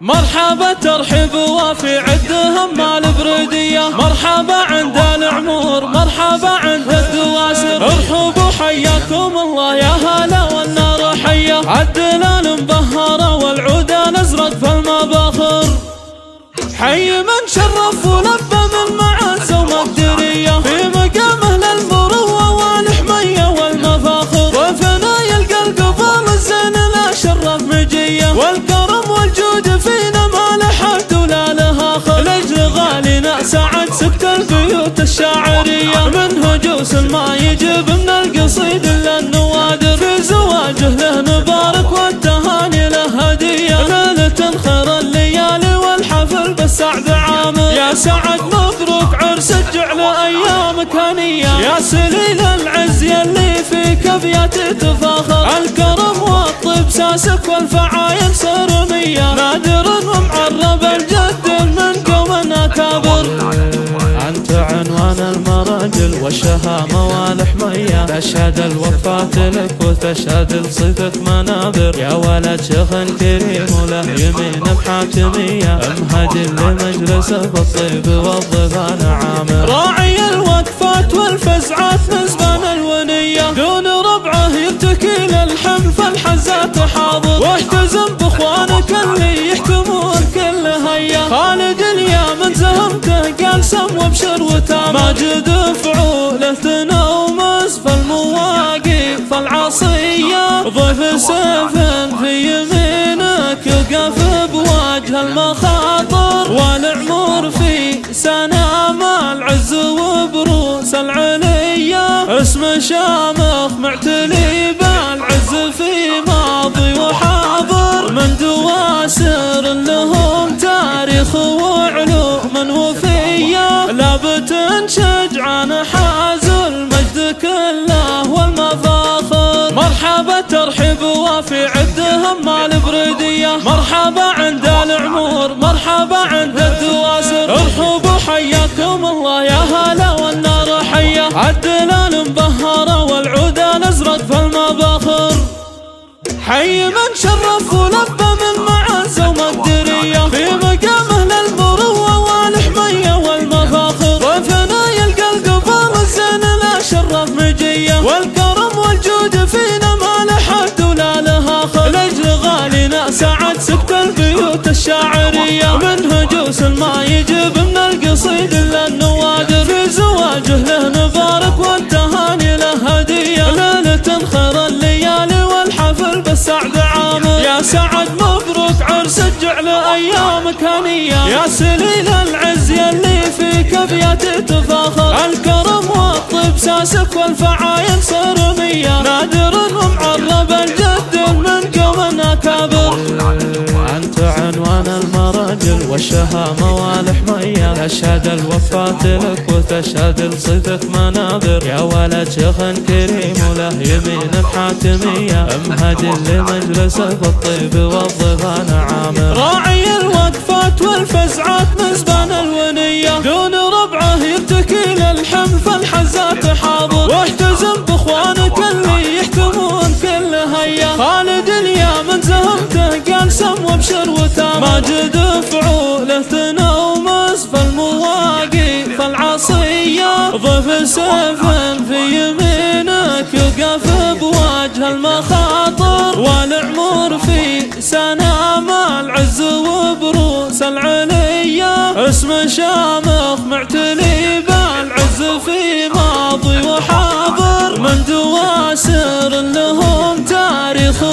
مرحبا ترحب وافي عدهم مال بردية، مرحبا عند العمور، مرحبا عند الدواسر، ارحبوا حياكم الله يا هلا والنار حية، عالدلال مبهرة والعودان ازرق في المباخر، حي من شرف ولبى من معز ومقدرية، في مقامه للمروة والحمية والمفاخر، وفنايا القلب فال الزين لا شرف مجية، والكرم والجود فينا ما له حد ولا له اخر، لاجل غالينا سعد سكت البيوت الشاعرية، من هجوس ما يجيب من القصيد الا النوادر، في زواجه له نبارك والتهاني له هدية، ليلة خير الليالي والحفل بالسعد عامر، يا سعد مبروك عرسك جعل ايامك هنية، يا سليل العز يلي فيك ابيات تفاخر، الكرم والطيب ساسك والفعايل صرمية، نادر ومعرب الجد من قوم اكابر، انت عنوان المراجل والشهامة والحمية، تشهد الوفاة لك وتشهد لصيتك منابر، يا ولد شيخ كريم وله يمين بحاكمية، امهد لمجلسه بالطيب والضبان عامر، راعي الوقفات والفزعات نزبان الونية، دون ربعه يتكي للحم فالحزات حاضر، واحتزم باخوانك اللي يحكمون كل هيا، خالد اليامن زهمته قال سم وابشر وتامر، ماجد فعوله تنومس فالمواقف العصية، ضيف سيف في يمينك يوقف بوجه المخاطر، والعمر في سنام العز وبروس العلية، اسم شامخ معتلي بالعز في ماضي وحاضر، من دواسر لهم تاريخ وعلوم وفية، لابت شجعان حاز المجد كله والمفاخر، مرحبا ترحب وافي عدهم مال بردية، مرحبا عند العمور، مرحبا عند الدواسر، ارحبوا حياكم الله يا هلا والنار حية، عالدلال مبهرة والعودان ازرق في المباخر، حي من شرف ولبى من معز ومقدرية، في مقامه للمروة والحمية والمفاخر، وفنايا القلب فال الزين لا شرف مجية، والكرم والجود فينا ما له حد ولا له اخر، لاجل غالينا سعد سكت البيوت الشاعرية، من هجوس ما يجيب من القصيد الا النوادر، في زواجه له نبارك والتهاني له هدية، ليلة خير الليالي والحفل بالسعد عامر، يا سعد مبروك عرسك جعل ايامك هنية، يا سليل العز يلي فيك ابيات تفاخر، الكرم والطيب ساسك والفعايل صرمية، نادر ومعرب الجد من قوم اكابر، انت عنوان المراجل والشهامة والحمية، تشهد الوفاة لك وتشهد لصيتك منابر، يا ولد شيخ كريم وله يمين بحاكمية، امهد لمجلسه بالطيب والضبان عامر، راعي الوقفات والفزعات نزبان الونية، دون ربعه يتكي للحم فالحزات حاضر، واحتزم باخوانك اللي يحكمون كل هيا، خالد اليامن زهمته قال سم وابشر وتامر، ماجد فعوله تنومس فالمواقف العصية، ضيف سيف في يمينك يوقف بوجه المخاطر، والعمر في سنام العز وبروس العلية، اسم شامخ معتلي بالعز في ماضي وحاضر، من دواسر لهم تاريخ